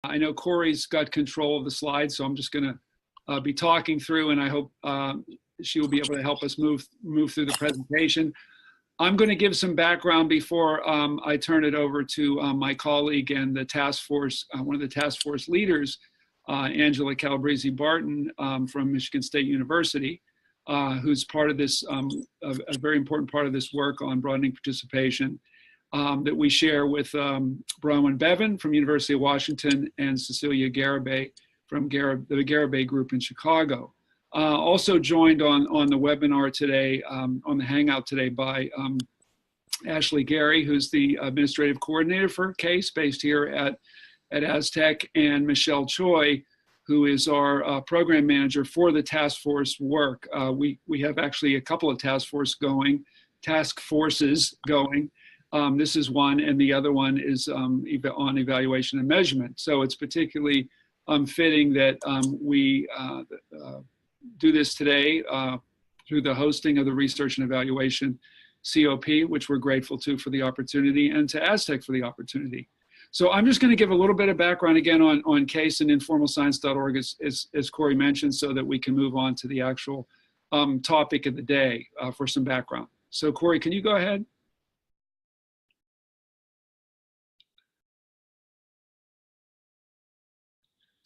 I know Corey's got control of the slides, so I'm just going to be talking through, and I hope she will be able to help us move through the presentation. I'm going to give some background before I turn it over to my colleague and the task force, one of the task force leaders, Angela Calabrese Barton from Michigan State University, who's part of this, a very important part of this work on broadening participation that we share with Bronwyn Bevan from University of Washington and Cecilia Garibay from the Garibay Group in Chicago. Also joined on the webinar today, on the Hangout today by Ashley Gary, who's the administrative coordinator for CAISE based here at Aztec, and Michelle Choi, who is our program manager for the task force work. We have actually a couple of task forces going. This is one, and the other one is on evaluation and measurement. So it's particularly fitting that we do this today through the hosting of the Research and Evaluation COP, which we're grateful to for the opportunity, and to Aztec for the opportunity. So I'm just going to give a little bit of background again on CAISE and informalscience.org, as Corey mentioned, so that we can move on to the actual topic of the day for some background. So Corey, can you go ahead?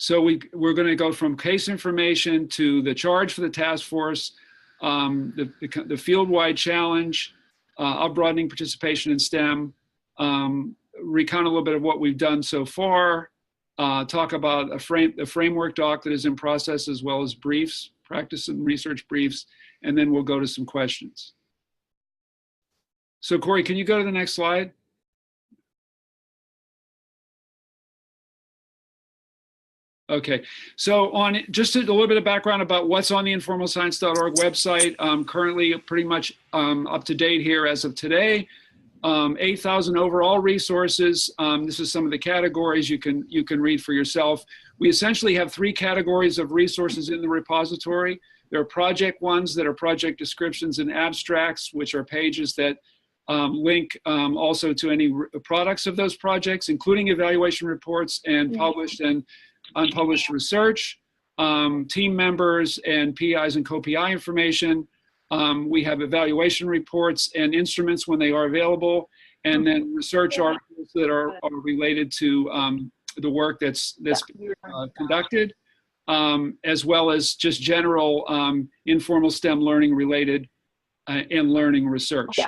So we're going to go from case information to the charge for the task force, the field-wide challenge of broadening participation in STEM, recount a little bit of what we've done so far, talk about the framework doc that is in process, as well as briefs, practice and research briefs, and then we'll go to some questions. So Corey, can you go to the next slide? Okay, so on just a little bit of background about what's on the informalscience.org website. Currently pretty much up to date here as of today. 8,000 overall resources. This is some of the categories you can read for yourself. We essentially have 3 categories of resources in the repository. There are project ones that are project descriptions and abstracts, which are pages that link also to any products of those projects, including evaluation reports and published and unpublished research, team members and PIs and co-PI information. We have evaluation reports and instruments when they are available, and then research articles that are related to the work that's conducted, as well as just general informal STEM learning related and learning research.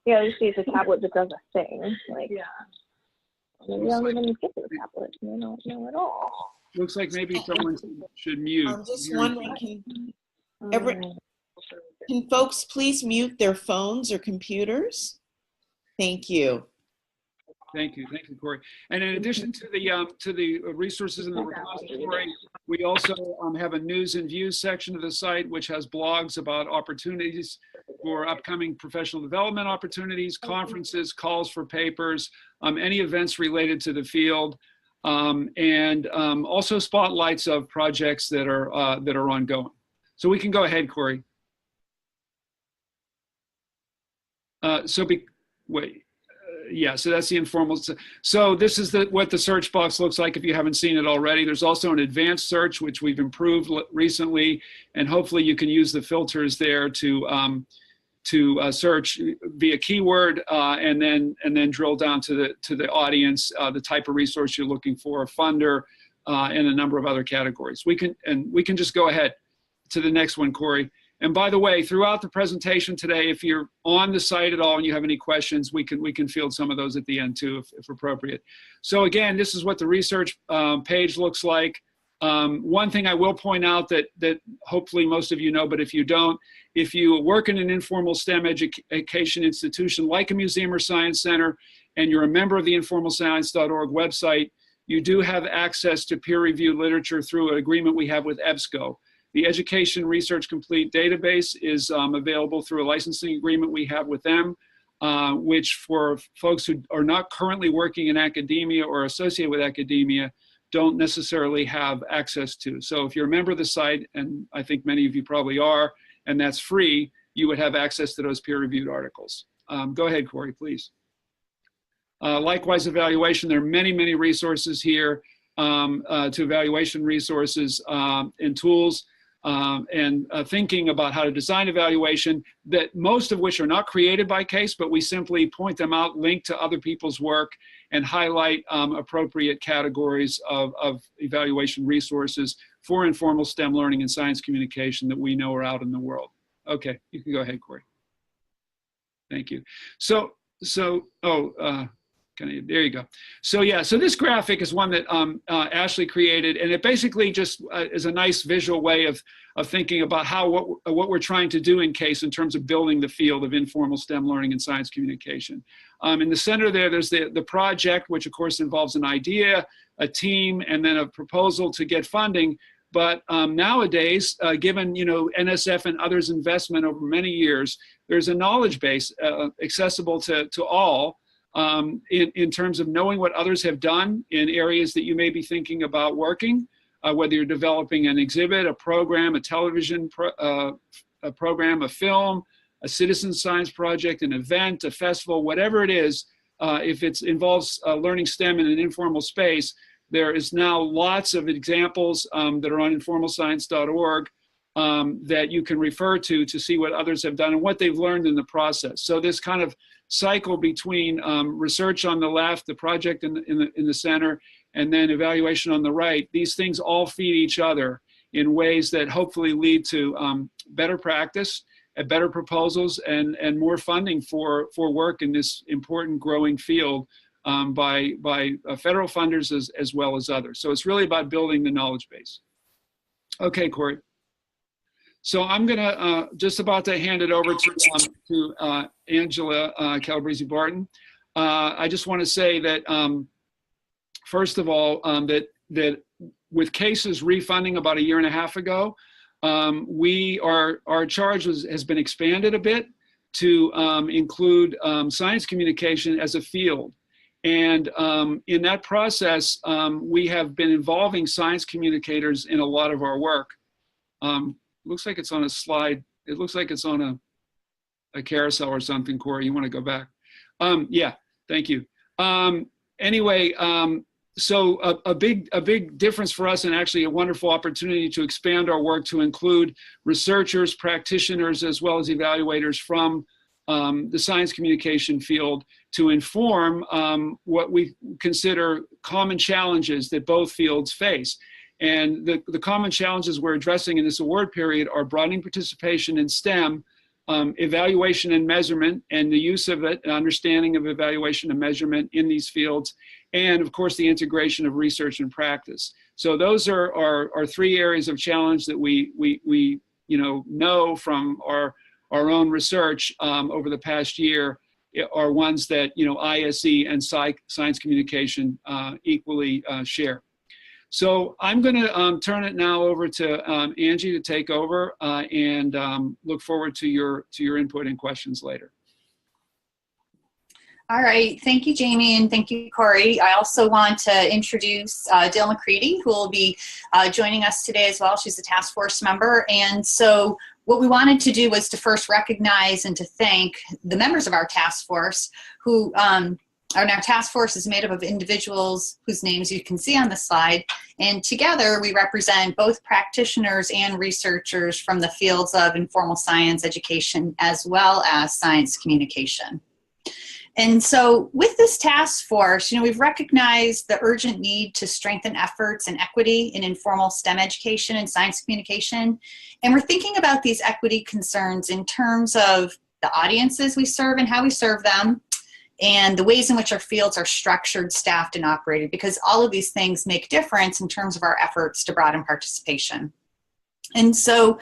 Yeah, just use a tablet that does a thing. Like, maybe I don't even get to the tablet. I don't know at all. Looks like maybe someone should mute. I'm just wondering, can folks please mute their phones or computers? Thank you. Thank you, Corey. And in addition to the resources in the repository, we also have a news and views section of the site, which has blogs about opportunities for upcoming professional development opportunities, conferences, calls for papers, any events related to the field, and also spotlights of projects that are ongoing. So we can go ahead, Corey. Yeah, so that's the informal. So this is what the search box looks like if you haven't seen it already. There's also an advanced search, which we've improved recently, and hopefully you can use the filters there to search via keyword and then drill down to the audience, the type of resource you're looking for, a funder, and a number of other categories. We can just go ahead to the next one, Corey. And by the way, throughout the presentation today, if you're on the site at all and you have any questions, we can field some of those at the end too, if appropriate. So again, this is what the research page looks like. One thing I will point out that hopefully most of you know, but if you don't, if you work in an informal STEM education institution like a museum or science center, and you're a member of the informalscience.org website, you do have access to peer-reviewed literature through an agreement we have with EBSCO. The Education Research Complete database is available through a licensing agreement we have with them, which for folks who are not currently working in academia or associated with academia don't necessarily have access to. So if you're a member of the site, and I think many of you probably are, and that's free, you would have access to those peer-reviewed articles. Go ahead, Corey, please. Likewise, evaluation, there are many, many resources here to evaluation resources and tools and thinking about how to design evaluation, that most of which are not created by CAISE, but we simply point them out, link to other people's work, and highlight appropriate categories of evaluation resources for informal STEM learning and science communication that we know are out in the world. Okay, you can go ahead, Corey. Thank you. There you go. So yeah, so this graphic is one that Ashley created, and it basically just is a nice visual way of thinking about what we're trying to do in CAISE in terms of building the field of informal STEM learning and science communication. In the center there's the project, which of course involves an idea, a team, and then a proposal to get funding. But nowadays, given NSF and others' investment over many years, there's a knowledge base accessible to all. In terms of knowing what others have done in areas that you may be thinking about working, whether you're developing an exhibit, a program, a television a program, a film, a citizen science project, an event, a festival, whatever it is, if it involves learning STEM in an informal space, there is now lots of examples that are on informalscience.org that you can refer to see what others have done and what they've learned in the process. So this kind of cycle between research on the left, the project in the center, and then evaluation on the right, these things all feed each other in ways that hopefully lead to better practice, better proposals, and more funding for work in this important growing field by federal funders as well as others. So it's really about building the knowledge base. Okay, Corey. So I'm gonna just about to hand it over to Angela Calabrese-Barton. I just want to say that first of all, that with CAISE's refunding about 1.5 years ago, our charge has been expanded a bit to include science communication as a field. And in that process, we have been involving science communicators in a lot of our work. Looks like it's on a slide. It looks like it's on a carousel or something, Corey. You want to go back? Yeah, thank you. Anyway, so a big difference for us, and actually a wonderful opportunity to expand our work to include researchers, practitioners, as well as evaluators from the science communication field to inform what we consider common challenges that both fields face. And the common challenges we're addressing in this award period are broadening participation in STEM, evaluation and measurement, and the use of it, understanding of evaluation and measurement in these fields, and of course the integration of research and practice. So those are 3 areas of challenge that we know from our own research over the past year are ones that ISE and science communication equally share. So I'm going to turn it now over to Angie to take over and look forward to your input and questions later. All right, thank you, Jamie, and thank you, Corey. I also want to introduce Dale McCready, who will be joining us today as well. She's a task force member. And so what we wanted to do was to first recognize and to thank the members of our task force who our task force is made up of individuals whose names you can see on the slide, and together we represent both practitioners and researchers from the fields of informal science education as well as science communication. And so with this task force, we've recognized the urgent need to strengthen efforts and equity in informal STEM education and science communication. And we're thinking about these equity concerns in terms of the audiences we serve and how we serve them, and the ways in which our fields are structured, staffed, and operated, because all of these things make difference in terms of our efforts to broaden participation. And so,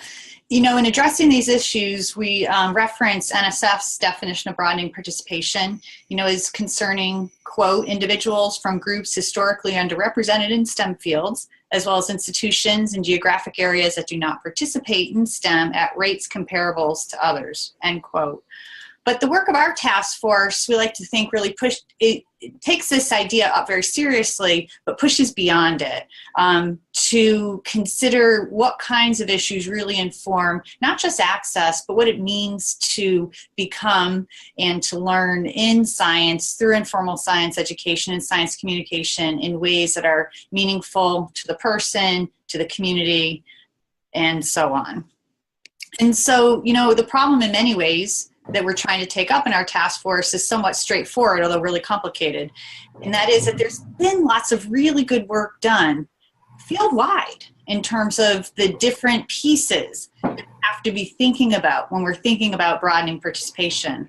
in addressing these issues, we reference NSF's definition of broadening participation, as concerning, quote, individuals from groups historically underrepresented in STEM fields, as well as institutions and geographic areas that do not participate in STEM at rates comparables to others, end quote. But the work of our task force, we like to think, really it takes this idea up very seriously, but pushes beyond it to consider what kinds of issues really inform not just access, but what it means to become and to learn in science through informal science education and science communication in ways that are meaningful to the person, to the community, and so on. And so, you know, the problem in many ways that we're trying to take up in our task force is somewhat straightforward, although really complicated. And that is that there's been lots of really good work done field-wide in terms of the different pieces that we have to be thinking about when we're thinking about broadening participation.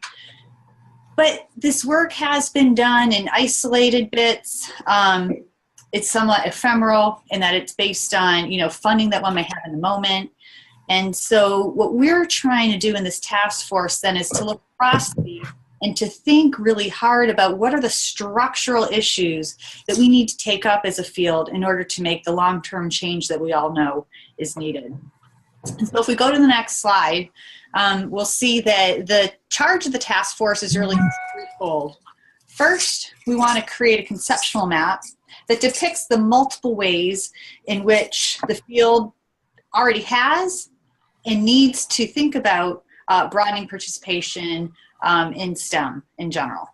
But this work has been done in isolated bits. It's somewhat ephemeral in that it's based on, you know, funding that one may have in the moment. And so what we're trying to do in this task force then is to look across these and to think really hard about what are the structural issues that we need to take up as a field in order to make the long-term change that we all know is needed. And so if we go to the next slide, we'll see that the charge of the task force is really threefold. First, we want to create a conceptual map that depicts the multiple ways in which the field already has and needs to think about broadening participation in STEM in general.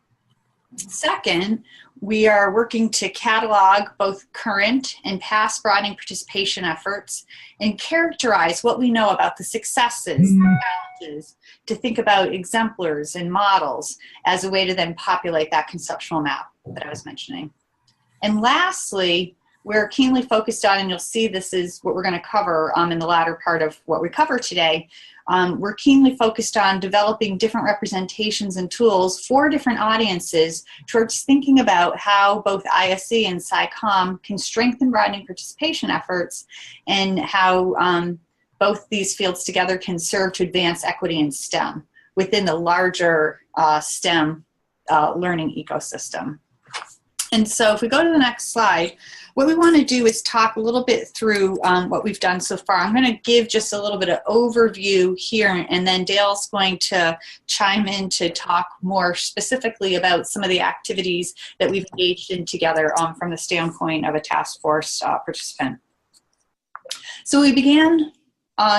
Second, we are working to catalog both current and past broadening participation efforts and characterize what we know about the successes, the challenges, to think about exemplars and models as a way to then populate that conceptual map that I was mentioning. And lastly, we're keenly focused on, and you'll see this is what we're going to cover in the latter part of what we cover today. We're keenly focused on developing different representations and tools for different audiences towards thinking about how both ISE and SciComm can strengthen broadening participation efforts and how both these fields together can serve to advance equity in STEM within the larger STEM learning ecosystem. And so if we go to the next slide, what we want to do is talk a little bit through what we've done so far. I'm going to give just a little bit of overview here, and then Dale's going to chime in to talk more specifically about some of the activities that we've engaged in together from the standpoint of a task force participant. So we began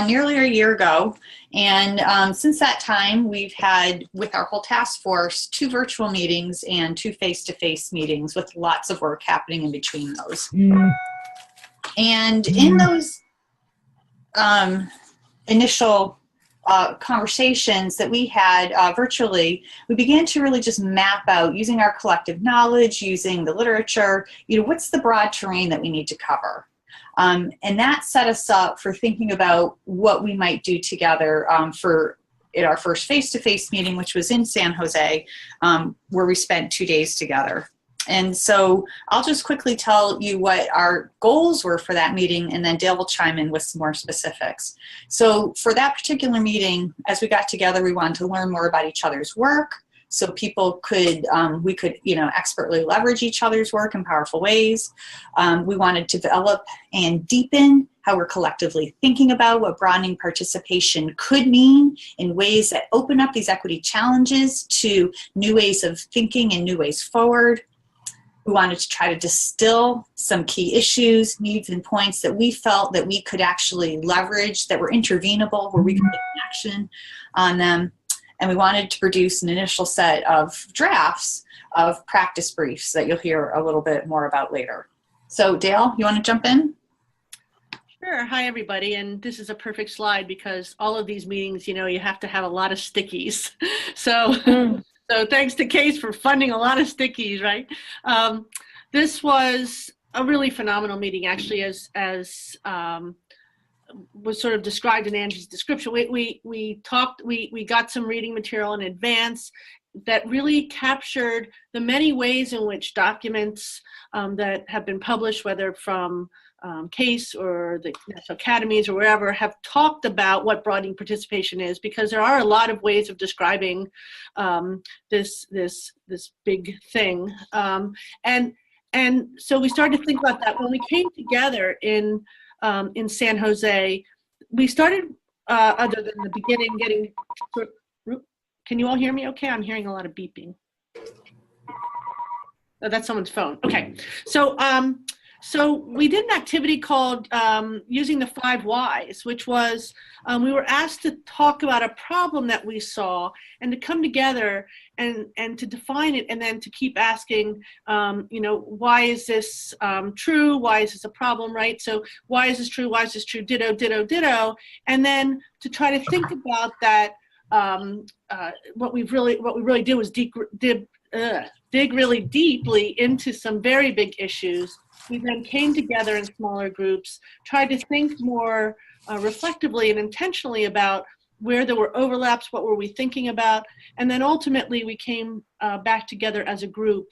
nearly a year ago, and since that time we've had, with our whole task force, 2 virtual meetings and 2 face-to-face meetings with lots of work happening in between those. And in those initial conversations that we had virtually, we began to really just map out, using our collective knowledge, using the literature, you know, what's the broad terrain that we need to cover. And that set us up for thinking about what we might do together for our first face-to-face meeting, which was in San Jose, where we spent 2 days together. And so I'll just quickly tell you what our goals were for that meeting, and then Dale will chime in with some more specifics. So for that particular meeting, as we got together, we wanted to learn more about each other's work, so people could, we could, you know, expertly leverage each other's work in powerful ways. We wanted to develop and deepen how we're collectively thinking about what broadening participation could mean in ways that open up these equity challenges to new ways of thinking and new ways forward. We wanted to try to distill some key issues, needs, and points that we felt that we could actually leverage, that were intervenable, where we could take action on them. And we wanted to produce an initial set of drafts of practice briefs that you'll hear a little bit more about later. So Dale, you want to jump in? Sure. Hi, everybody. And this is a perfect slide because all of these meetings, you know, you have to have a lot of stickies. So, so thanks to CAISE for funding a lot of stickies, right? This was a really phenomenal meeting, actually, as was sort of described in Angie's description. We got some reading material in advance that really captured the many ways in which documents that have been published, whether from CAISE or the National Academies or wherever, have talked about what broadening participation is, because there are a lot of ways of describing this big thing. And so we started to think about that. When we came together in San Jose, we started, other than the beginning, Can you all hear me okay? I'm hearing a lot of beeping. Oh, that's someone's phone. Okay. So we did an activity called using the 5 whys, which was we were asked to talk about a problem that we saw and to come together and to define it, and then to keep asking, why is this true? Why is this a problem, right? So why is this true? Why is this true? Ditto, ditto, ditto. And then to try to think about that, what we really did was dig really deeply into some very big issues. We then came together in smaller groups, tried to think more reflectively and intentionally about where there were overlaps, what were we thinking about, and then ultimately we came back together as a group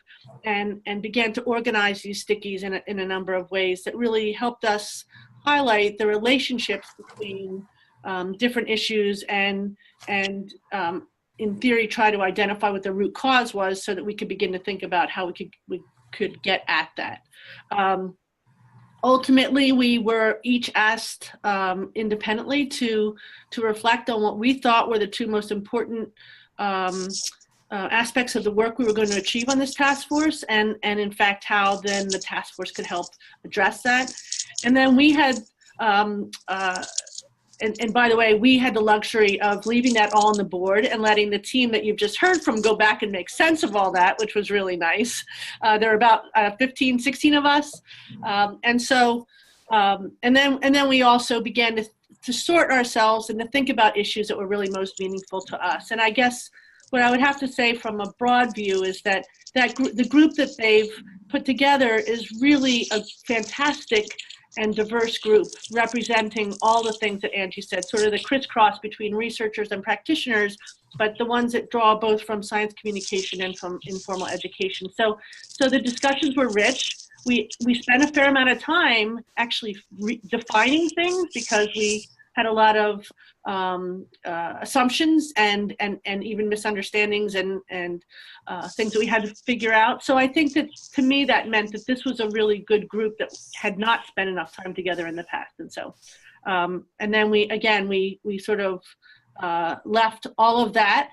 and began to organize these stickies in a number of ways that really helped us highlight the relationships between different issues and in theory try to identify what the root cause was so that we could begin to think about how we could get at that. Ultimately, we were each asked independently to reflect on what we thought were the 2 most important aspects of the work we were going to achieve on this task force, and in fact how then the task force could help address that. And then we had and by the way, we had the luxury of leaving that all on the board and letting the team that you've just heard from go back and make sense of all that, which was really nice. There are about 15, 16 of us. And then we also began to sort ourselves and to think about issues that were really most meaningful to us. And I guess what I would have to say from a broad view is that the group that they've put together is really a fantastic and diverse group representing all the things that Angie said, sort of the crisscross between researchers and practitioners, but the ones that draw both from science communication and from informal education. So the discussions were rich. We spent a fair amount of time actually defining things because we had a lot of assumptions and even misunderstandings and things that we had to figure out. So I think that, to me, that meant that this was a really good group that had not spent enough time together in the past. And so, and then we sort of left all of that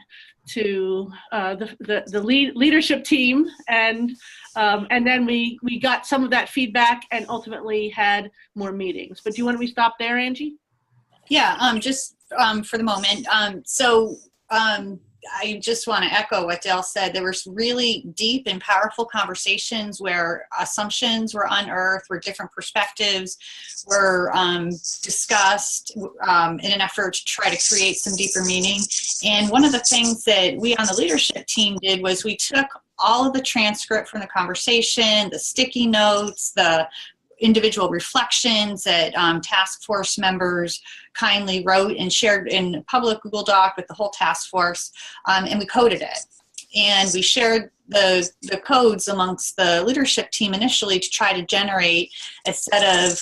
to the leadership team, and then we got some of that feedback and ultimately had more meetings. But do you want me to stop there, Angie? Yeah, just for the moment. I just want to echo what Dale said. There were really deep and powerful conversations where assumptions were unearthed, where different perspectives were discussed in an effort to try to create some deeper meaning. And one of the things that we on the leadership team did was we took all of the transcript from the conversation, the sticky notes, the individual reflections that task force members kindly wrote and shared in a public Google Doc with the whole task force, and we coded it. And we shared the codes amongst the leadership team initially to try to generate a set of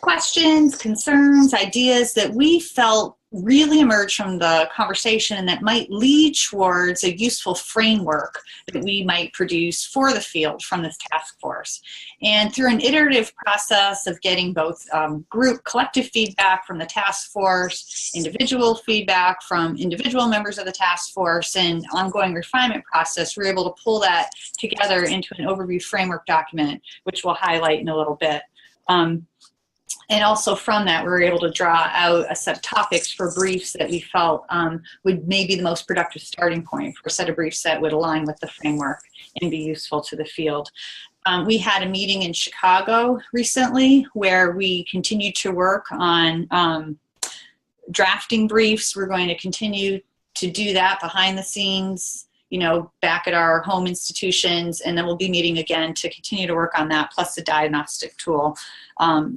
questions, concerns, ideas that we felt really emerged from the conversation and that might lead towards a useful framework that we might produce for the field from this task force. And through an iterative process of getting both group collective feedback from the task force, individual feedback from individual members of the task force, and ongoing refinement process, we're able to pull that together into an overview framework document, which we'll highlight in a little bit. And also from that, we were able to draw out a set of topics for briefs that we felt would maybe the most productive starting point for a set of briefs that would align with the framework and be useful to the field. We had a meeting in Chicago recently where we continued to work on drafting briefs. We're going to continue to do that behind the scenes, you know, back at our home institutions, and then we'll be meeting again to continue to work on that, plus the diagnostic tool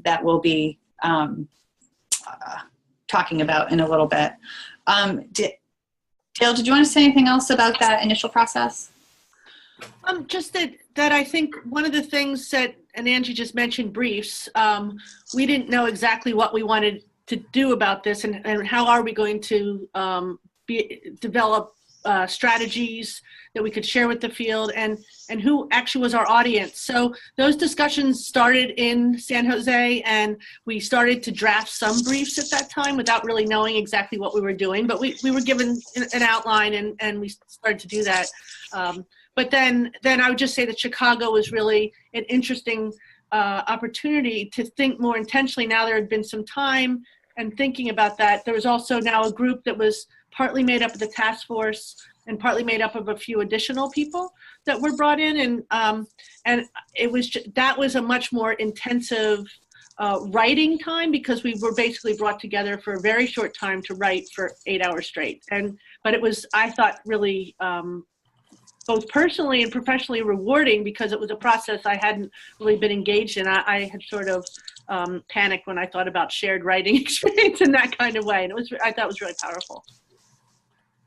that we'll be talking about in a little bit. Dale, did you want to say anything else about that initial process? Just that I think one of the things that, and Angie just mentioned briefs, we didn't know exactly what we wanted to do about this and how are we going to develop strategies that we could share with the field, and who actually was our audience. So those discussions started in San Jose, and we started to draft some briefs at that time without really knowing exactly what we were doing, but we were given an outline, and we started to do that. But then I would just say that Chicago was really an interesting opportunity to think more intentionally. Now there had been some time and thinking about that. There was also now a group that was partly made up of the task force and partly made up of a few additional people that were brought in, and it was that was a much more intensive writing time, because we were basically brought together for a very short time to write for 8 hours straight. But it was, I thought, really both personally and professionally rewarding, because it was a process I hadn't really been engaged in. I had sort of panicked when I thought about shared writing experience in that kind of way, and I thought it was really powerful.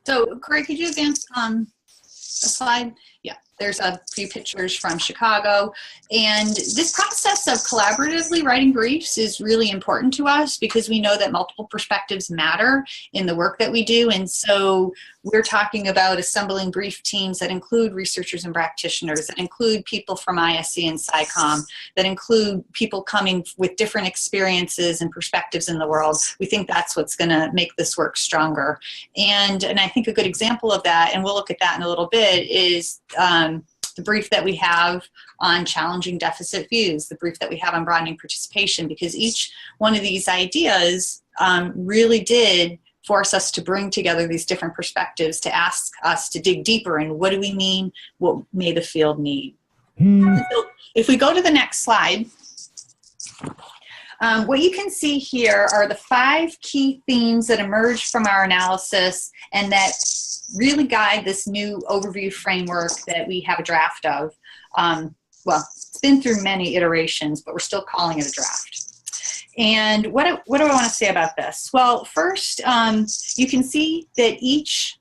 So, Corey, could you advance a slide? Yeah, there's a few pictures from Chicago. And this process of collaboratively writing briefs is really important to us, because we know that multiple perspectives matter in the work that we do. And so we're talking about assembling brief teams that include researchers and practitioners, that include people from ISC and SciComm, that include people coming with different experiences and perspectives in the world. We think that's what's going to make this work stronger. And I think a good example of that, and we'll look at that in a little bit, is the brief that we have on challenging deficit views, the brief that we have on broadening participation, because each one of these ideas really did force us to bring together these different perspectives, to ask us to dig deeper in what do we mean, what may the field need. So if we go to the next slide, what you can see here are the 5 key themes that emerged from our analysis and that really guide this new overview framework that we have a draft of. Well, it's been through many iterations, but we're still calling it a draft. And what do I want to say about this? Well, first, you can see that each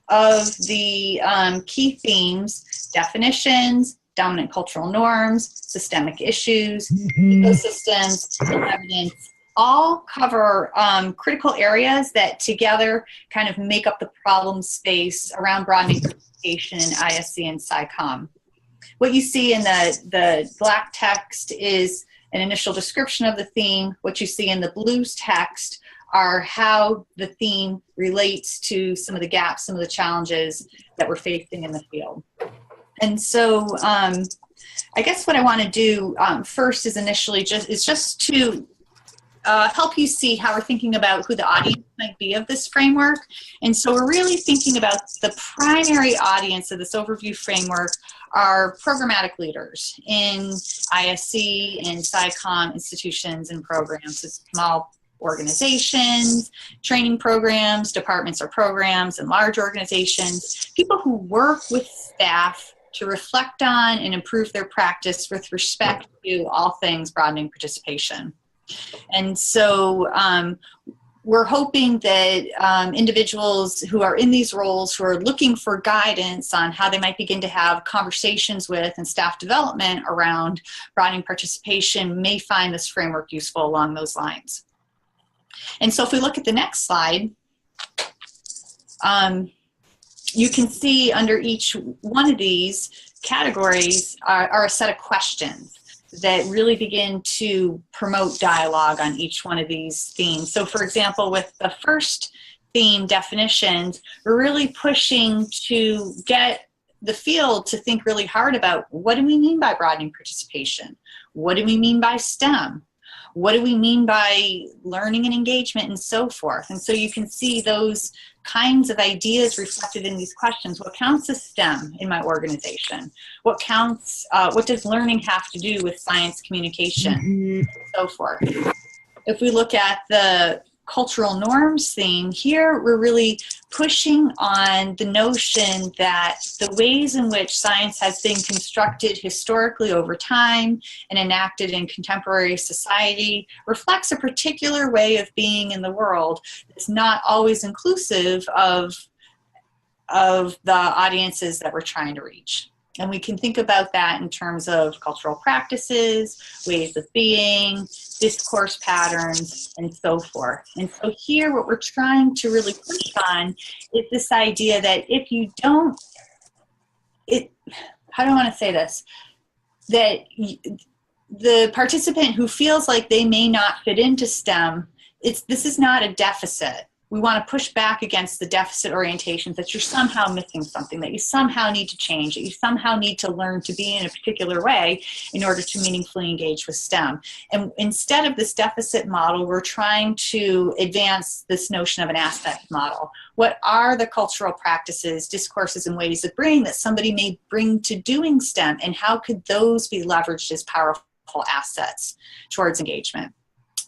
of the key themes, definitions, dominant cultural norms, systemic issues, ecosystems, and evidence, all cover critical areas that together kind of make up the problem space around broadening participation in ISC and SciComm. What you see in the black text is an initial description of the theme. What you see in the blue text are how the theme relates to some of the gaps, some of the challenges that we're facing in the field. And so I guess what I want to do first is initially just to help you see how we're thinking about who the audience might be of this framework. And so we're really thinking about the primary audience of this overview framework are programmatic leaders in ISC and SciComm institutions and programs, as small organizations, training programs, departments or programs, and large organizations, people who work with staff to reflect on and improve their practice with respect to all things broadening participation. And so we're hoping that individuals who are in these roles, who are looking for guidance on how they might begin to have conversations with and staff development around broadening participation, may find this framework useful along those lines. And so if we look at the next slide, you can see under each one of these categories are a set of questions that really begin to promote dialogue on each one of these themes. So for example, with the first theme, definitions, we're really pushing to get the field to think really hard about, what do we mean by broadening participation? What do we mean by STEM? What do we mean by learning and engagement, and so forth? And so you can see those kinds of ideas reflected in these questions. What counts as STEM in my organization? What counts, what does learning have to do with science communication, and so forth? If we look at the cultural norms theme here, we're really pushing on the notion that the ways in which science has been constructed historically over time and enacted in contemporary society reflects a particular way of being in the world. It's not always inclusive of the audiences that we're trying to reach. And we can think about that in terms of cultural practices, ways of being, discourse patterns, and so forth. And so here what we're trying to really push on is this idea that if you don't, how do I want to say this? That the participant who feels like they may not fit into STEM, this is not a deficit. We want to push back against the deficit orientations that you're somehow missing something, that you somehow need to change, that you somehow need to learn to be in a particular way in order to meaningfully engage with STEM. And instead of this deficit model, we're trying to advance this notion of an asset model. What are the cultural practices, discourses, and ways of being that somebody may bring to doing STEM, and how could those be leveraged as powerful assets towards engagement?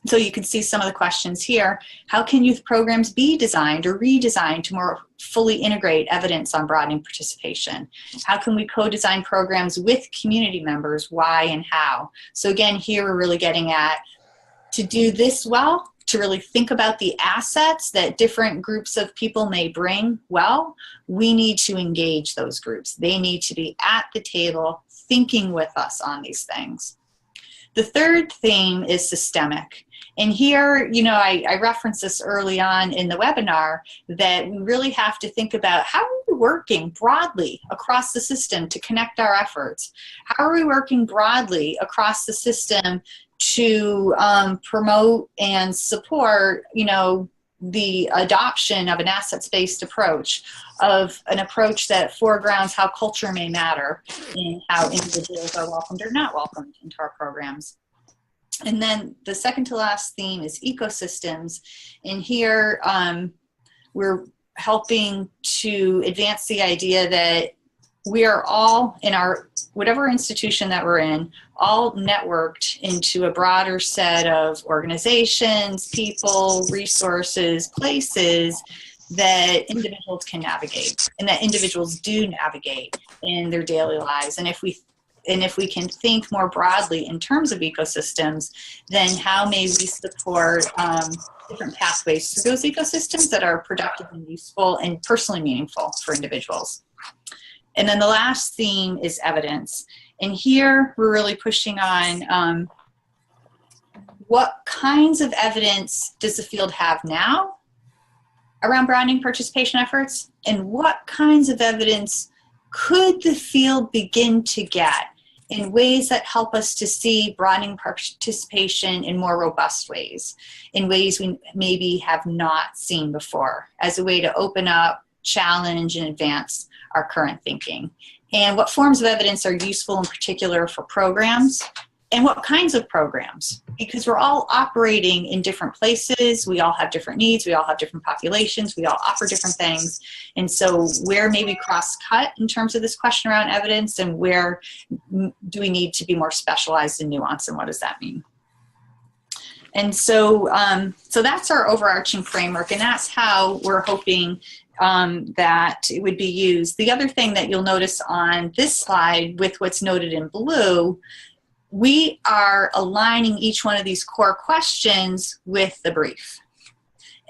So you can see some of the questions here. How can youth programs be designed or redesigned to more fully integrate evidence on broadening participation? How can we co-design programs with community members? Why and how? So again, here we're really getting at, to do this well, to really think about the assets that different groups of people may bring well, we need to engage those groups. They need to be at the table thinking with us on these things. The third theme is systemic. And here, you know, I referenced this early on in the webinar, that we really have to think about how are we working broadly across the system to connect our efforts? How are we working broadly across the system to promote and support, you know, the adoption of an assets-based approach, of an approach that foregrounds how culture may matter and how individuals are welcomed or not welcomed into our programs. And then the second to last theme is ecosystems. And here we're helping to advance the idea that we are all in our, whatever institution that we're in, all networked into a broader set of organizations, people, resources, places that individuals can navigate, and that individuals do navigate in their daily lives. And if we can think more broadly in terms of ecosystems, then how may we support different pathways through those ecosystems that are productive and useful and personally meaningful for individuals. And then the last theme is evidence. And here we're really pushing on what kinds of evidence does the field have now around broadening participation efforts, and what kinds of evidence could the field begin to get in ways that help us to see broadening participation in more robust ways, in ways we maybe have not seen before, as a way to open up, challenge, and advance our current thinking? And what forms of evidence are useful in particular for programs, and what kinds of programs? Because we're all operating in different places, we all have different needs, we all have different populations, we all offer different things. And so where may we cross-cut in terms of this question around evidence, and where do we need to be more specialized and nuanced, and what does that mean? And so, so that's our overarching framework, and that's how we're hoping that it would be used. The other thing that you'll notice on this slide with what's noted in blue, we are aligning each one of these core questions with the brief.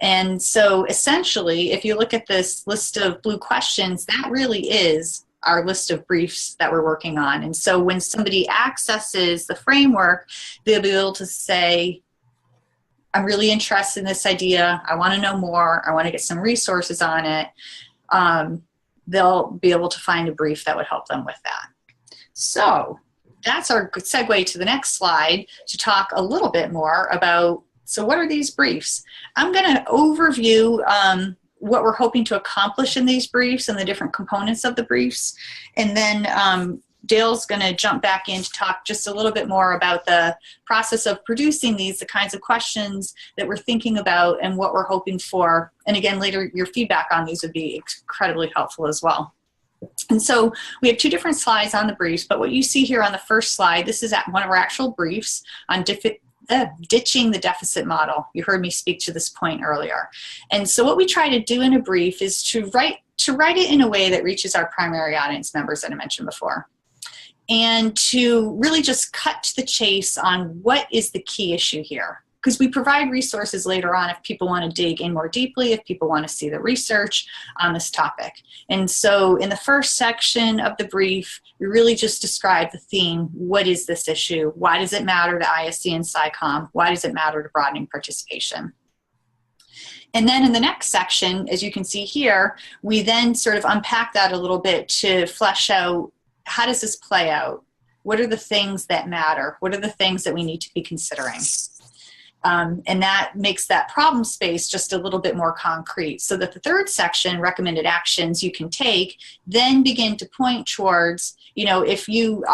And so essentially, if you look at this list of blue questions, that really is our list of briefs that we're working on. And so when somebody accesses the framework, they'll be able to say, I'm really interested in this idea, I want to know more, I want to get some resources on it. They'll be able to find a brief that would help them with that. So that's our good segue to the next slide to talk a little bit more about, so what are these briefs? I'm going to overview what we're hoping to accomplish in these briefs and the different components of the briefs. And then Dale's going to jump back in to talk just a little bit more about the process of producing these, the kinds of questions that we're thinking about and what we're hoping for. And again, later your feedback on these would be incredibly helpful as well. And so we have two different slides on the briefs, but what you see here on the first slide, this is one of our actual briefs on ditching the deficit model. You heard me speak to this point earlier. And so what we try to do in a brief is to write it in a way that reaches our primary audience members that I mentioned before, and to really just cut to the chase on what is the key issue here. because we provide resources later on if people want to dig in more deeply, if people want to see the research on this topic. And so in the first section of the brief, we really just describe the theme. What is this issue? Why does it matter to ISC and SciComm? Why does it matter to broadening participation? And then in the next section, as you can see here, we then sort of unpack that a little bit to flesh out, how does this play out? What are the things that matter? What are the things that we need to be considering? And that makes that problem space just a little bit more concrete, so that the third section, recommended actions you can take, then begin to point towards, you know, if you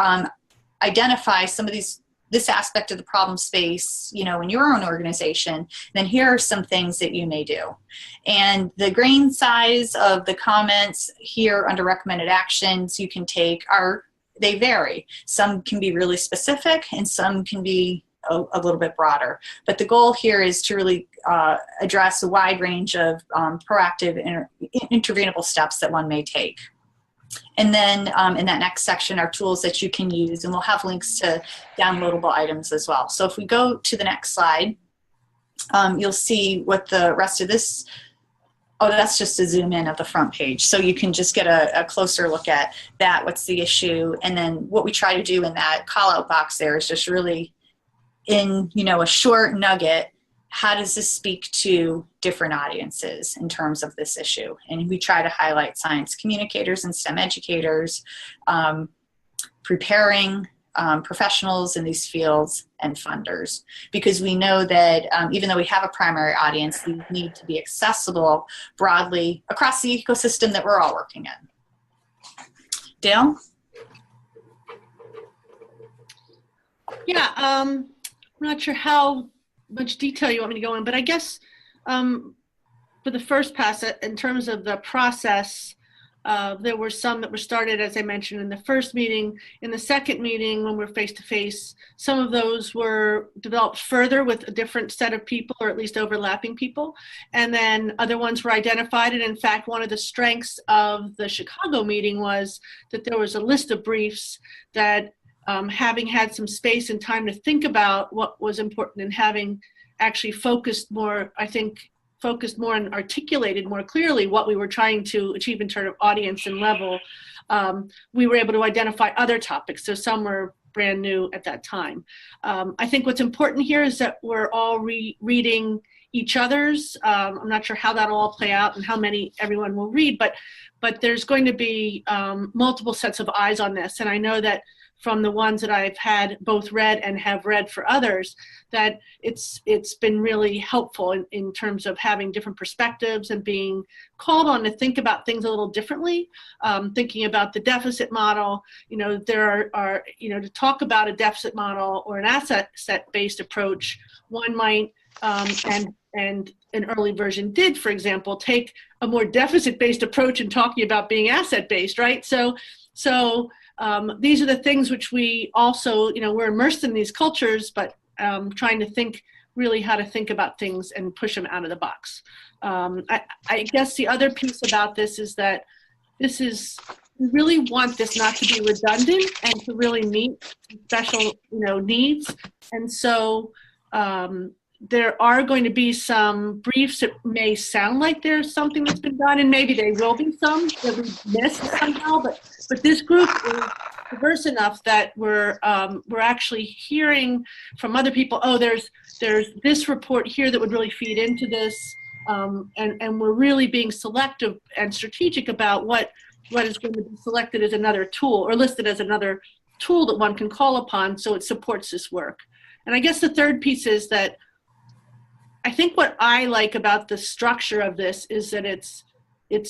identify some of this aspect of the problem space, you know, in your own organization, then here are some things that you may do. And the grain size of the comments here under recommended actions you can take they vary. Some can be really specific and some can be a little bit broader. But the goal here is to really address a wide range of proactive intervenable steps that one may take. And then in that next section are tools that you can use, and we'll have links to downloadable items as well. So if we go to the next slide, you'll see what the rest of this, oh, that's just a zoom in of the front page. So you can just get a closer look at that, what's the issue, and then what we try to do in that call out box there is just really in, you know, a short nugget, how does this speak to different audiences in terms of this issue? And we try to highlight science communicators and STEM educators, preparing professionals in these fields, and funders, because we know that even though we have a primary audience, these need to be accessible broadly across the ecosystem that we're all working in. Dale? Yeah, I'm not sure how much detail you want me to go in, but I guess for the first pass, in terms of the process, there were some that were started, as I mentioned, in the first meeting. In the second meeting, when we're face-to-face, some of those were developed further with a different set of people, or at least overlapping people. And then other ones were identified. And in fact, one of the strengths of the Chicago meeting was that there was a list of briefs that, having had some space and time to think about what was important, and having actually focused more, I think, focused more and articulated more clearly what we were trying to achieve in terms of audience and level, we were able to identify other topics. So some were brand new at that time. I think what's important here is that we're all reading each other's. I'm not sure how that'll all play out and how many everyone will read, but there's going to be multiple sets of eyes on this. And I know that from the ones that I've had both read and have read for others, that it's been really helpful in terms of having different perspectives and being called on to think about things a little differently, thinking about the deficit model. You know, there are you know, to talk about a deficit model or an asset-based approach, one might, and an early version did, for example, take a more deficit-based approach in talking about being asset-based, right? So these are the things which we also, you know, we're immersed in these cultures, but trying to think really how to think about things and push them out of the box. I guess the other piece about this is that we really want this not to be redundant and to really meet special, you know, needs. And so there are going to be some briefs that may sound like there's something that's been done, and maybe there will be some that we missed somehow, but this group is diverse enough that we're actually hearing from other people, oh, there's this report here that would really feed into this, and we're really being selective and strategic about what is going to be selected as another tool or listed as another tool that one can call upon so it supports this work. And I guess the third piece is that I think what I like about the structure of this is that it's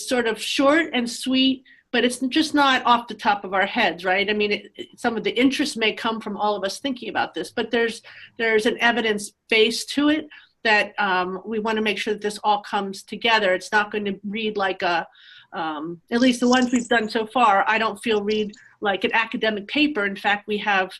sort of short and sweet, but it's just not off the top of our heads, right? I mean, some of the interest may come from all of us thinking about this, but there's an evidence base to it that we want to make sure that this all comes together. It's not going to read like at least the ones we've done so far, I don't feel read like an academic paper. In fact, we have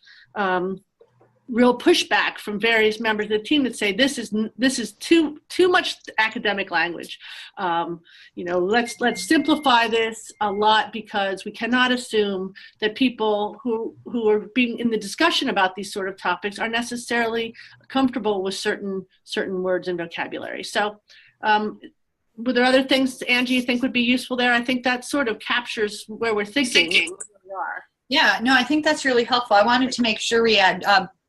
real pushback from various members of the team that say this is too much academic language. Let's simplify this a lot, because we cannot assume that people who are being in the discussion about these sort of topics are necessarily comfortable with certain words and vocabulary. So were there other things, Angie, you think would be useful there? I think that sort of captures where we're thinking. Where we are. Yeah, no, I think that's really helpful. I wanted to make sure we had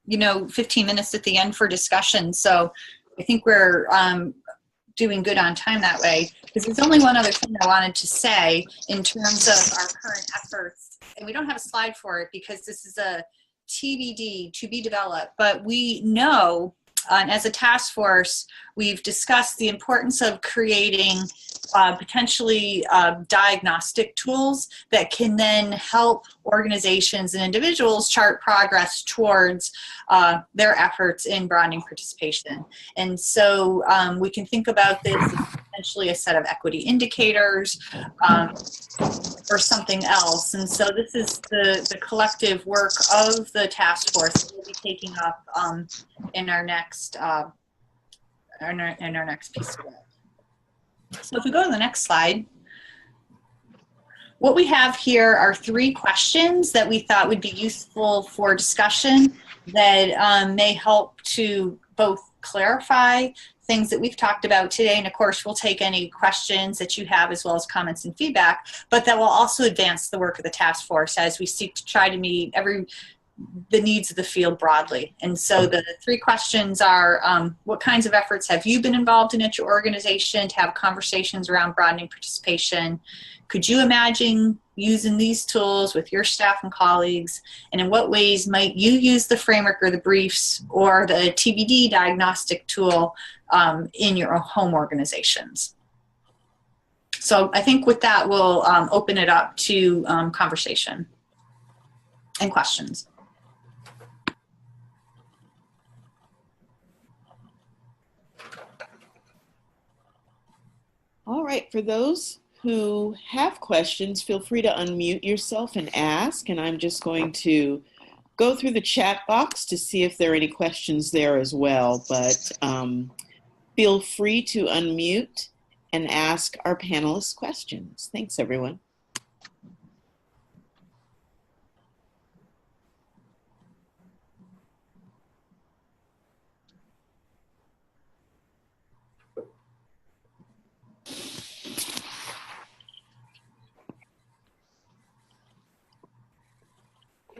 15 minutes at the end for discussion. So I think we're doing good on time that way. Because there's only one other thing I wanted to say in terms of our current efforts. And we don't have a slide for it because this is a TBD, to be developed. But we know, as a task force, we've discussed the importance of creating potentially diagnostic tools that can then help organizations and individuals chart progress towards their efforts in broadening participation. And so we can think about this as potentially a set of equity indicators or something else. And so this is the collective work of the task force that we'll be taking up in our next piece of work. So if we go to the next slide, what we have here are 3 questions that we thought would be useful for discussion that may help to both clarify things that we've talked about today, and of course we'll take any questions that you have as well as comments and feedback, but that will also advance the work of the task force as we seek to try to meet the needs of the field broadly. And so the 3 questions are, what kinds of efforts have you been involved in at your organization to have conversations around broadening participation? Could you imagine using these tools with your staff and colleagues? And in what ways might you use the framework or the briefs or the TBD diagnostic tool in your home organizations? So I think with that, we'll open it up to conversation and questions. All right, for those who have questions, feel free to unmute yourself and ask, and I'm just going to go through the chat box to see if there are any questions there as well, but feel free to unmute and ask our panelists questions. Thanks, everyone.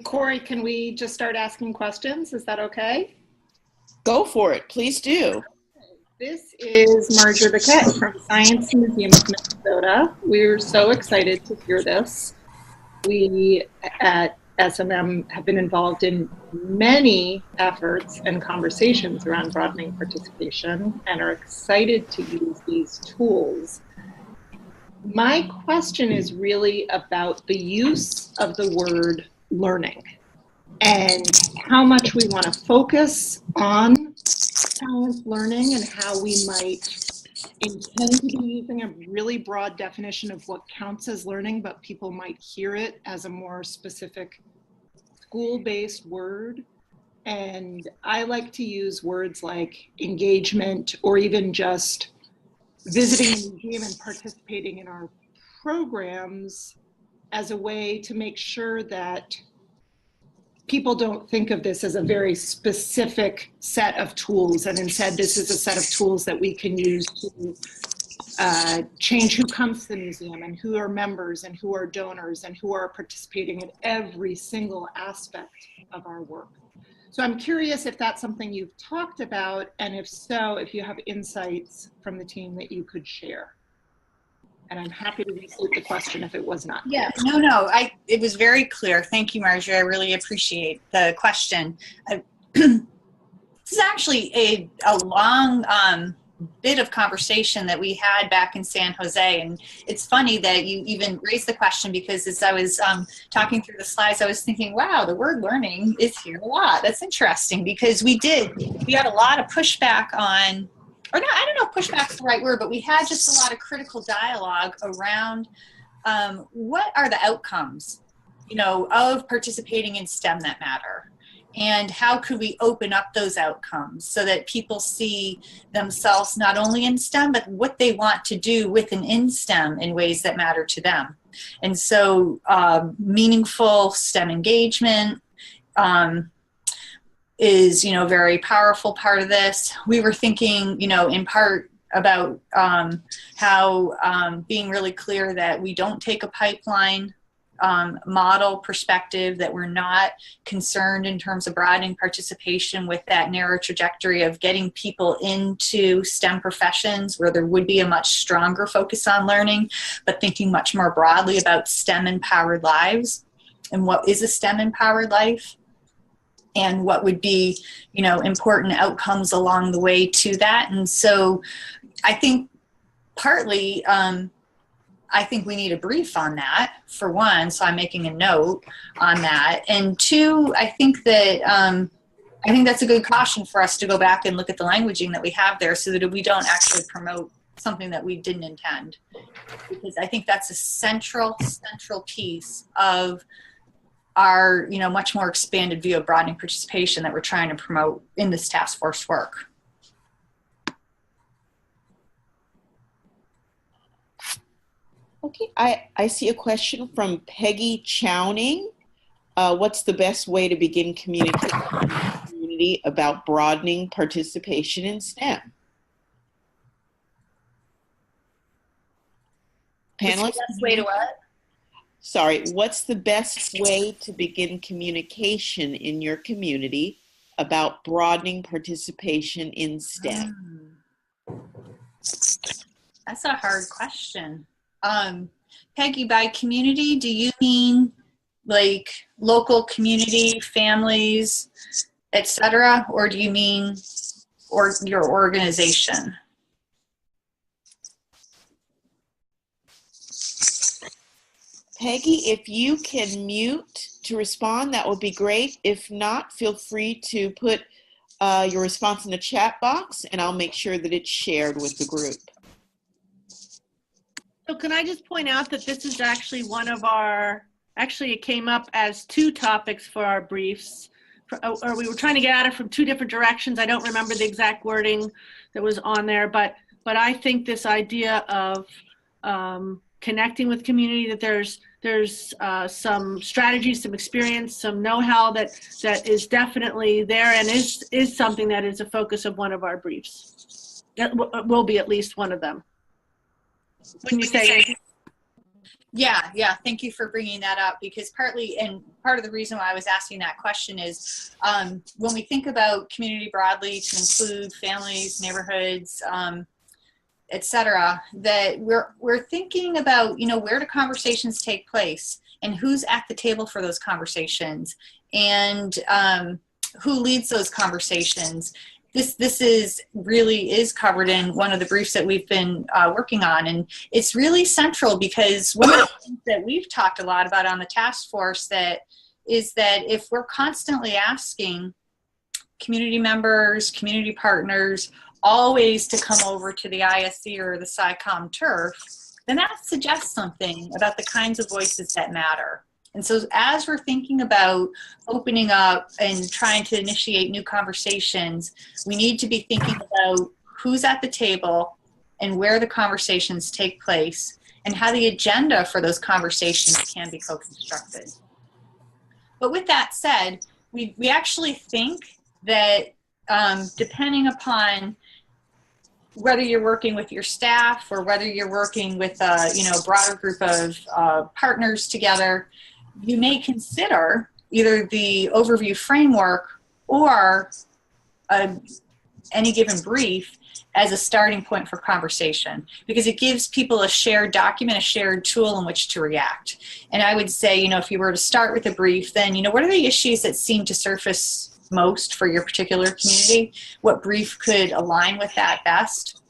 Corey, can we just start asking questions? Is that okay? Go for it. Please do. This is Marjorie Biquette from Science Museum of Minnesota. We're so excited to hear this. We at SMM have been involved in many efforts and conversations around broadening participation and are excited to use these tools. My question is really about the use of the word learning and how much we want to focus on science learning and how we might intend to be using a really broad definition of what counts as learning, but people might hear it as a more specific school-based word. And I like to use words like engagement or even just visiting a museum and participating in our programs as a way to make sure that people don't think of this as a very specific set of tools, and instead this is a set of tools that we can use to change who comes to the museum and who are members and who are donors and who are participating in every single aspect of our work. So I'm curious if that's something you've talked about, and if so, if you have insights from the team that you could share. And I'm happy to restate the question if it was not clear. Yeah, no, it was very clear. Thank you, Marjorie. I really appreciate the question. This is actually a long bit of conversation that we had back in San Jose. And it's funny that you even raised the question, because as I was talking through the slides, I was thinking, wow, the word learning is here a lot. That's interesting, because we had a lot of pushback on, or not, I don't know if pushback's the right word, but we had just a lot of critical dialogue around what are the outcomes of participating in STEM that matter? And how could we open up those outcomes so that people see themselves not only in STEM, but what they want to do with and in STEM in ways that matter to them? And so meaningful STEM engagement is, a very powerful part of this. We were thinking, in part about how being really clear that we don't take a pipeline model perspective, that we're not concerned in terms of broadening participation with that narrow trajectory of getting people into STEM professions where there would be a much stronger focus on learning, but thinking much more broadly about STEM empowered lives and what is a STEM empowered life and what would be, important outcomes along the way to that. And so I think partly, I think we need a brief on that, for one, so I'm making a note on that. And two, I think that's a good caution for us to go back and look at the languaging that we have there so that we don't actually promote something that we didn't intend. Because I think that's a central piece of our, much more expanded view of broadening participation that we're trying to promote in this task force work. Okay, I see a question from Peggy Chowning. What's the best way to begin communicating with the community about broadening participation in STEM? Panelists? What's the best way to what? Sorry, what's the best way to begin communication in your community about broadening participation in STEM? That's a hard question. Peggy, by community, do you mean like local community, families, etc., or do you mean your organization? Peggy, if you can mute to respond, that would be great. If not, feel free to put your response in the chat box and I'll make sure that it's shared with the group. So can I just point out that this is actually one of our, actually it came up as 2 topics for our briefs, or we were trying to get at it from 2 different directions. I don't remember the exact wording that was on there, but I think this idea of connecting with community, that there's some strategies, some experience, some know-how that is definitely there and is something that is a focus of one of our briefs. That will be at least one of them. When you say, yeah, thank you for bringing that up, because part of the reason why I was asking that question is when we think about community broadly to include families, neighborhoods, etc., that we're thinking about, where do conversations take place and who's at the table for those conversations and who leads those conversations. This is covered in one of the briefs that we've been working on, and it's really central because one of the things that we've talked a lot about on the task force is that if we're constantly asking community members, community partners, always to come over to the ISC or the SciComm turf, then that suggests something about the kinds of voices that matter. And so as we're thinking about opening up and trying to initiate new conversations, we need to be thinking about who's at the table and where the conversations take place and how the agenda for those conversations can be co-constructed. But with that said, we actually think that depending upon whether you're working with your staff or whether you're working with a broader group of partners together, you may consider either the overview framework or any given brief as a starting point for conversation, because it gives people a shared document, a shared tool in which to react. And I would say, if you were to start with a brief, then, what are the issues that seem to surface most for your particular community? What brief could align with that best?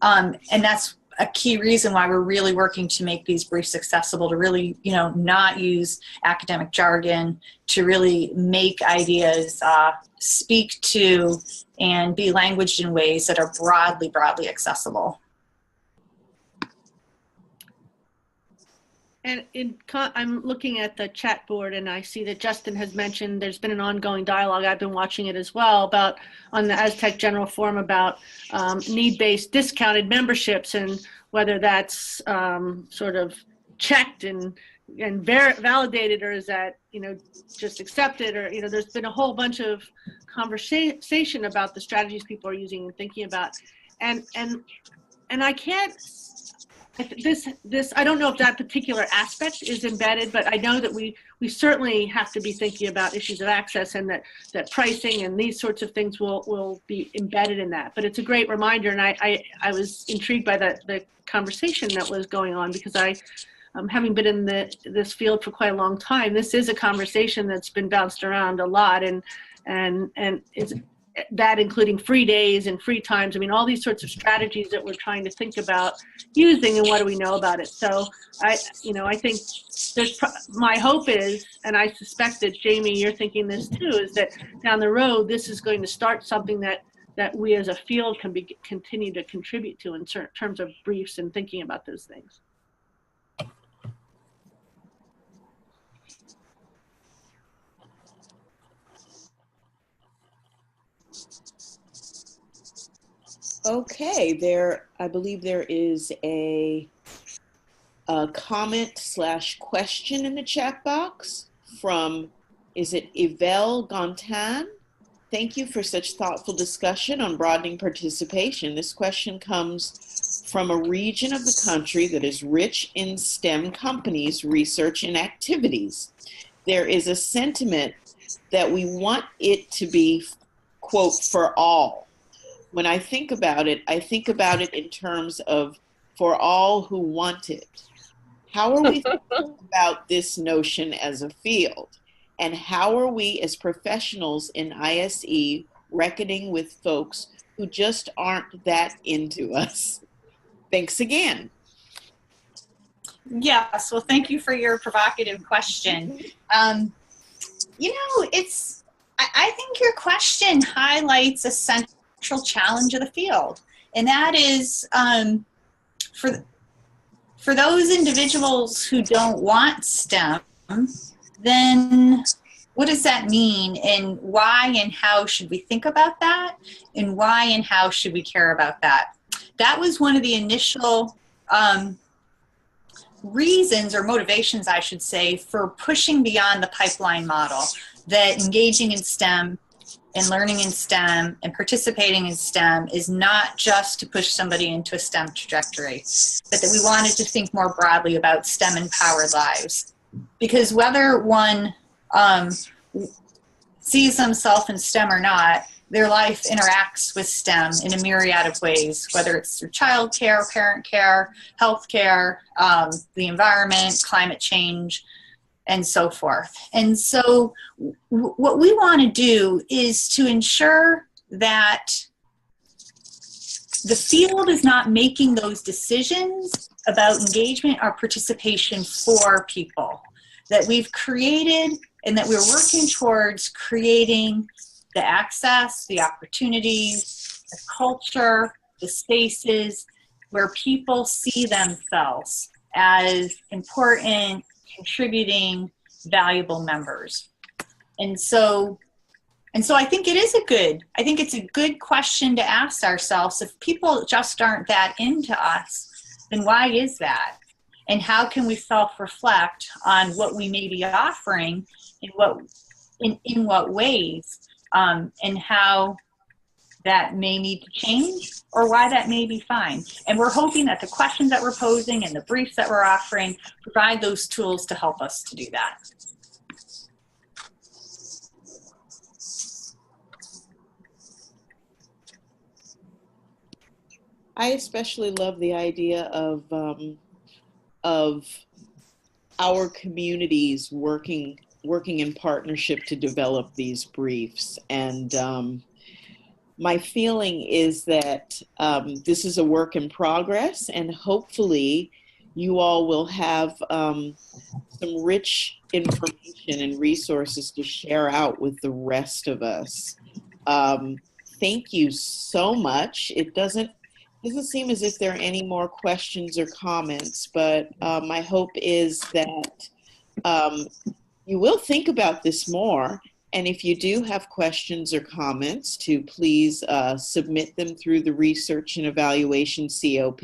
And that's a key reason why we're really working to make these briefs accessible, to really, not use academic jargon, to really make ideas speak to and be languaged in ways that are broadly accessible. And I'm looking at the chat board, and I see that Justin has mentioned there's been an ongoing dialogue. I've been watching it as well about on the Aztec General Forum about need-based discounted memberships and whether that's sort of checked and validated, or is that just accepted, or there's been a whole bunch of conversation about the strategies people are using and thinking about, and I can't. This I don't know if that particular aspect is embedded, but I know that we certainly have to be thinking about issues of access, and that pricing and these sorts of things will be embedded in that. But it's a great reminder, and I was intrigued by the conversation that was going on, because having been in this field for quite a long time, this is a conversation that's been bounced around a lot, and it's that including free days and free times. I mean, all these sorts of strategies that we're trying to think about using, and what do we know about it? So I think my hope is, and I suspect that Jamie, you're thinking this too, is that down the road, this is going to start something that we as a field can continue to contribute to in terms of briefs and thinking about those things. Okay, I believe there is a comment/question in the chat box from, is it Yvel Gontan? Thank you for such thoughtful discussion on broadening participation. This question comes from a region of the country that is rich in STEM companies, research, and activities. There is a sentiment that we want it to be, quote, for all. When I think about it in terms of for all who want it. How are we thinking about this notion as a field? And how are we as professionals in ISE reckoning with folks who just aren't that into us? Thanks again. Yes, well, thank you for your provocative question. I think your question highlights a central challenge of the field, and that is for those individuals who don't want STEM, then what does that mean, and why and how should we think about that, and why and how should we care about that? That was one of the initial reasons, or motivations I should say, for pushing beyond the pipeline model, that engaging in STEM and learning in STEM and participating in STEM is not just to push somebody into a STEM trajectory, but that we wanted to think more broadly about STEM-empowered lives. Because whether one sees themselves in STEM or not, their life interacts with STEM in a myriad of ways, whether it's through child care, parent care, health care, the environment, climate change, and so forth. And so what we want to do is to ensure that the field is not making those decisions about engagement or participation for people, that we've created and that we're working towards creating the access, the opportunities, the culture, the spaces where people see themselves as important, contributing, valuable members. And so I think it's a good question to ask ourselves. If people just aren't that into us, then why is that? And how can we self-reflect on what we may be offering, in what ways, and how that may need to change, or why that may be fine. And we're hoping that the questions that we're posing and the briefs that we're offering provide those tools to help us to do that. I especially love the idea of our communities working in partnership to develop these briefs. And my feeling is that this is a work in progress, and hopefully you all will have some rich information and resources to share out with the rest of us. Thank you so much. Doesn't seem as if there are any more questions or comments, but my hope is that you will think about this more. And if you do have questions or comments, to please submit them through the Research and Evaluation COP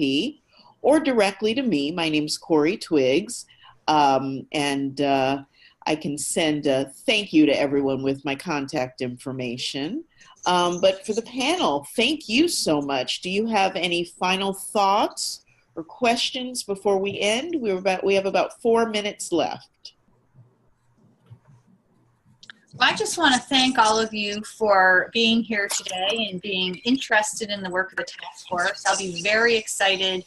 or directly to me. My name's Corey Twiggs. And I can send a thank you to everyone with my contact information. But for the panel, thank you so much. Do you have any final thoughts or questions before we end? We have about 4 minutes left. I just want to thank all of you for being here today and being interested in the work of the task force. I'll be very excited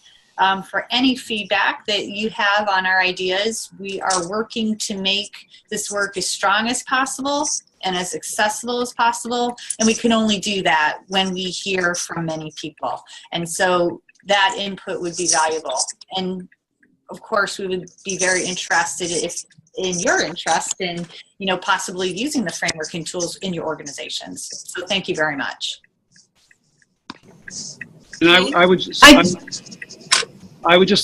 for any feedback that you have on our ideas. We are working to make this work as strong as possible and as accessible as possible, and we can only do that when we hear from many people. And so that input would be valuable. And of course, we would be very interested in your interest in, possibly using the framework and tools in your organizations. So thank you very much. And I would just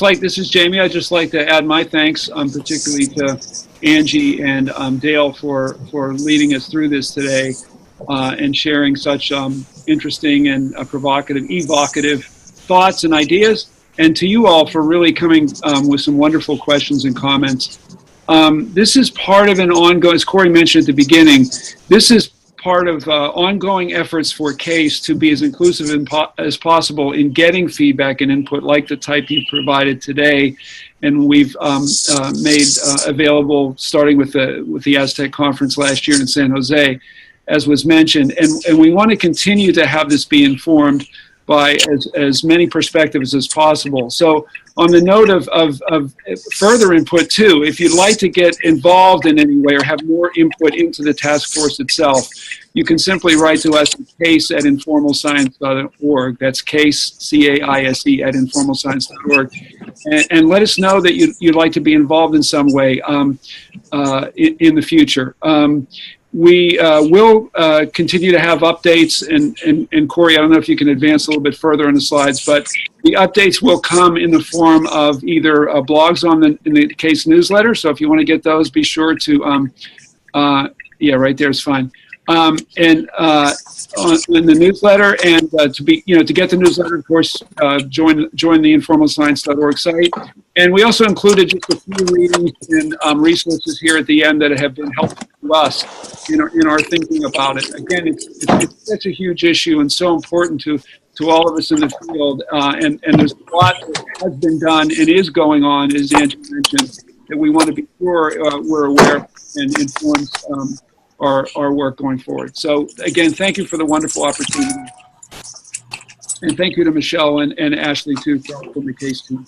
like, this is Jamie, I'd just like to add my thanks, particularly to Angie and Dale for leading us through this today and sharing such interesting and provocative, evocative thoughts and ideas, and to you all for really coming with some wonderful questions and comments. This is part of an ongoing, as Corey mentioned at the beginning, this is part of ongoing efforts for CAISE to be as inclusive as possible in getting feedback and input like the type you provided today. And we've made available, starting with the Aztec conference last year in San Jose, as was mentioned. And we want to continue to have this be informed by as many perspectives as possible. So on the note of further input too, if you'd like to get involved in any way or have more input into the task force itself, you can simply write to us at CAISE@informalscience.org. That's CAISE, C-A-I-S-E, @informalscience.org. And let us know that you'd like to be involved in some way in the future. We will continue to have updates, and Corey, I don't know if you can advance a little bit further on the slides, but the updates will come in the form of either blogs in the CAISE newsletter. So if you want to get those, be sure to, yeah, right there is fine. In the newsletter, and to get the newsletter, of course, join the informalscience.org site. And we also included just a few readings and resources here at the end that have been helpful to us in our thinking about it. Again, it's such a huge issue and so important to all of us in the field. And there's a lot that has been done and is going on, as Angie mentioned, that we want to be sure we're aware and informed our work going forward. So again, thank you for the wonderful opportunity. And thank you to Michelle and Ashley too from the CAISE team.